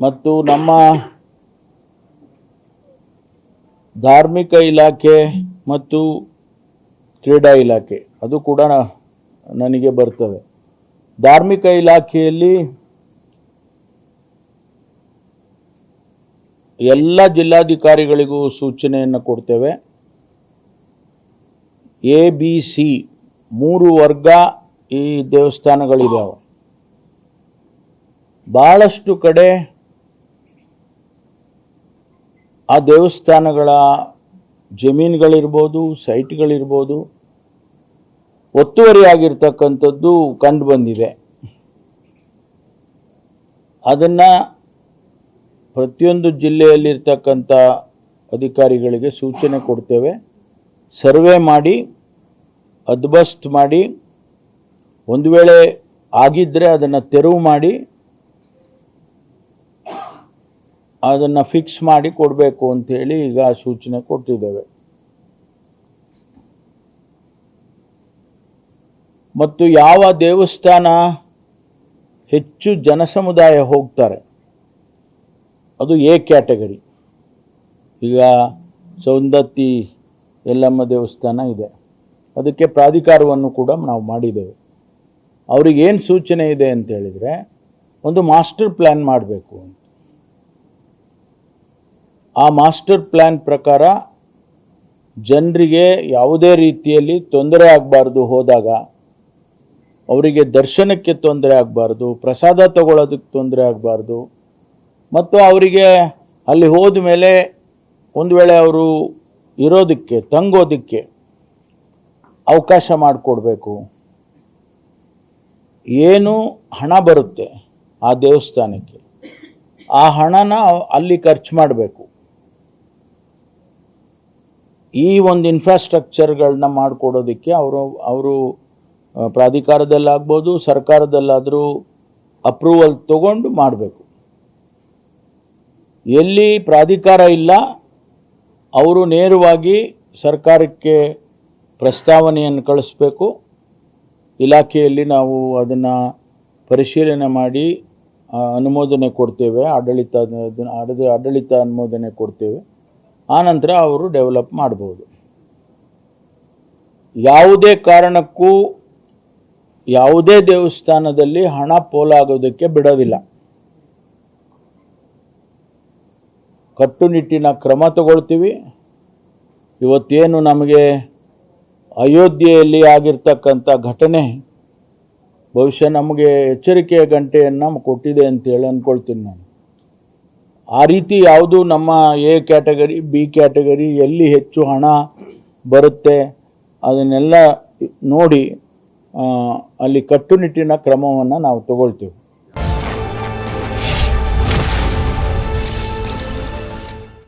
ಮತ್ತು ನಮ್ಮ ಧಾರ್ಮಿಕ ಇಲಾಖೆ ಮತ್ತು ಕ್ರೀಡಾ ಇಲಾಖೆ ಅದು ಕೂಡ ನನಗೆ ಬರ್ತದೆ. ಧಾರ್ಮಿಕ ಇಲಾಖೆಯಲ್ಲಿ ಎಲ್ಲ ಜಿಲ್ಲಾಧಿಕಾರಿಗಳಿಗೂ ಸೂಚನೆಯನ್ನು ಕೊಡ್ತೇವೆ. ABC 3 ವರ್ಗ ಈ ದೇವಸ್ಥಾನಗಳಿದ್ದಾವೆ. ಬಹಳಷ್ಟು ಕಡೆ ಆ ದೇವಸ್ಥಾನಗಳ ಜಮೀನುಗಳಿರ್ಬೋದು, ಸೈಟ್ಗಳಿರ್ಬೋದು, ಒತ್ತುವರಿಯಾಗಿರ್ತಕ್ಕಂಥದ್ದು ಕಂಡು ಬಂದಿದೆ. ಅದನ್ನು ಪ್ರತಿಯೊಂದು ಜಿಲ್ಲೆಯಲ್ಲಿರ್ತಕ್ಕಂಥ ಅಧಿಕಾರಿಗಳಿಗೆ ಸೂಚನೆ ಕೊಡ್ತೇವೆ. ಸರ್ವೆ ಮಾಡಿ, ಹದ್ಬಸ್ತ್ ಮಾಡಿ, ಒಂದು ವೇಳೆ ಆಗಿದ್ದರೆ ಅದನ್ನು ತೆರವು ಮಾಡಿ ಅದನ್ನು ಫಿಕ್ಸ್ ಮಾಡಿ ಕೊಡಬೇಕು ಅಂಥೇಳಿ ಈಗ ಸೂಚನೆ ಕೊಟ್ಟಿದ್ದೇವೆ. ಮತ್ತು ಯಾವ ದೇವಸ್ಥಾನ ಹೆಚ್ಚು ಜನಸಮುದಾಯ ಹೋಗ್ತಾರೆ ಅದು A ಕ್ಯಾಟಗರಿ. ಈಗ ಸೌಂದತ್ತಿ ಯಲ್ಲಮ್ಮ ದೇವಸ್ಥಾನ ಇದೆ, ಅದಕ್ಕೆ ಪ್ರಾಧಿಕಾರವನ್ನು ಕೂಡ ನಾವು ಮಾಡಿದ್ದೇವೆ. ಅವ್ರಿಗೇನು ಸೂಚನೆ ಇದೆ ಅಂತ ಹೇಳಿದರೆ, ಒಂದು ಮಾಸ್ಟರ್ ಪ್ಲ್ಯಾನ್ ಮಾಡಬೇಕು ಅಂತ. ಆ ಮಾಸ್ಟರ್ ಪ್ಲ್ಯಾನ್ ಪ್ರಕಾರ ಜನರಿಗೆ ಯಾವುದೇ ರೀತಿಯಲ್ಲಿ ತೊಂದರೆ ಆಗಬಾರ್ದು, ಹೋದಾಗ ಅವರಿಗೆ ದರ್ಶನಕ್ಕೆ ತೊಂದರೆ ಆಗಬಾರ್ದು, ಪ್ರಸಾದ ತಗೊಳ್ಳೋದಕ್ಕೆ ತೊಂದರೆ ಆಗಬಾರ್ದು, ಮತ್ತು ಅವರಿಗೆ ಅಲ್ಲಿ ಹೋದ ಮೇಲೆ ಒಂದು ವೇಳೆ ಅವರು ಇರೋದಕ್ಕೆ ತಂಗೋದಕ್ಕೆ ಅವಕಾಶ ಮಾಡಿಕೊಡ್ಬೇಕು. ಏನು ಹಣ ಬರುತ್ತೆ ಆ ದೇವಸ್ಥಾನಕ್ಕೆ, ಆ ಹಣನ ಅಲ್ಲಿ ಖರ್ಚು ಮಾಡಬೇಕು. ಈ ಒಂದು ಇನ್ಫ್ರಾಸ್ಟ್ರಕ್ಚರ್ಗಳನ್ನ ಮಾಡಿಕೊಡೋದಕ್ಕೆ ಅವರು ಪ್ರಾಧಿಕಾರದಲ್ಲಾಗ್ಬೋದು, ಸರ್ಕಾರದಲ್ಲಾದರೂ ಅಪ್ರೂವಲ್ ತಗೊಂಡು ಮಾಡಬೇಕು. ಎಲ್ಲಿ ಪ್ರಾಧಿಕಾರ ಇಲ್ಲ ಅವರು ನೇರವಾಗಿ ಸರ್ಕಾರಕ್ಕೆ ಪ್ರಸ್ತಾವನೆಯನ್ನು ಕಳಿಸ್ಬೇಕು. ಇಲಾಖೆಯಲ್ಲಿ ನಾವು ಅದನ್ನು ಪರಿಶೀಲನೆ ಮಾಡಿ ಅನುಮೋದನೆ ಕೊಡ್ತೇವೆ, ಆಡಳಿತ ಅನುಮೋದನೆ ಕೊಡ್ತೇವೆ. ಆನಂತರ ಅವರು ಡೆವಲಪ್ ಮಾಡ್ಬೋದು. ಯಾವುದೇ ಕಾರಣಕ್ಕೂ ಯಾವುದೇ ದೇವಸ್ಥಾನದಲ್ಲಿ ಹಣ ಪೋಲಾಗೋದಕ್ಕೆ ಬಿಡೋದಿಲ್ಲ. ಕಟ್ಟುನಿಟ್ಟಿನ ಕ್ರಮ ತಗೊಳ್ತೀವಿ. ಇವತ್ತೇನು ನಮಗೆ ಅಯೋಧ್ಯೆಯಲ್ಲಿ ಆಗಿರ್ತಕ್ಕಂಥ ಘಟನೆ ಬಹುಶಃ ನಮಗೆ ಎಚ್ಚರಿಕೆಯ ಗಂಟೆಯನ್ನು ಕೊಟ್ಟಿದೆ ಅಂತೇಳಿ ಅಂದ್ಕೊಳ್ತೀನಿ ನಾನು. ಆ ರೀತಿ ಯಾವುದು ನಮ್ಮ A ಕ್ಯಾಟಗರಿ, B ಕ್ಯಾಟಗರಿ ಎಲ್ಲಿ ಹೆಚ್ಚು ಹಣ ಬರುತ್ತೆ ಅದನ್ನೆಲ್ಲ ನೋಡಿ ಅಲ್ಲಿ ಕಟ್ಟುನಿಟ್ಟಿನ ಕ್ರಮವನ್ನು ನಾವು ತಗೊಳ್ತೀವಿ.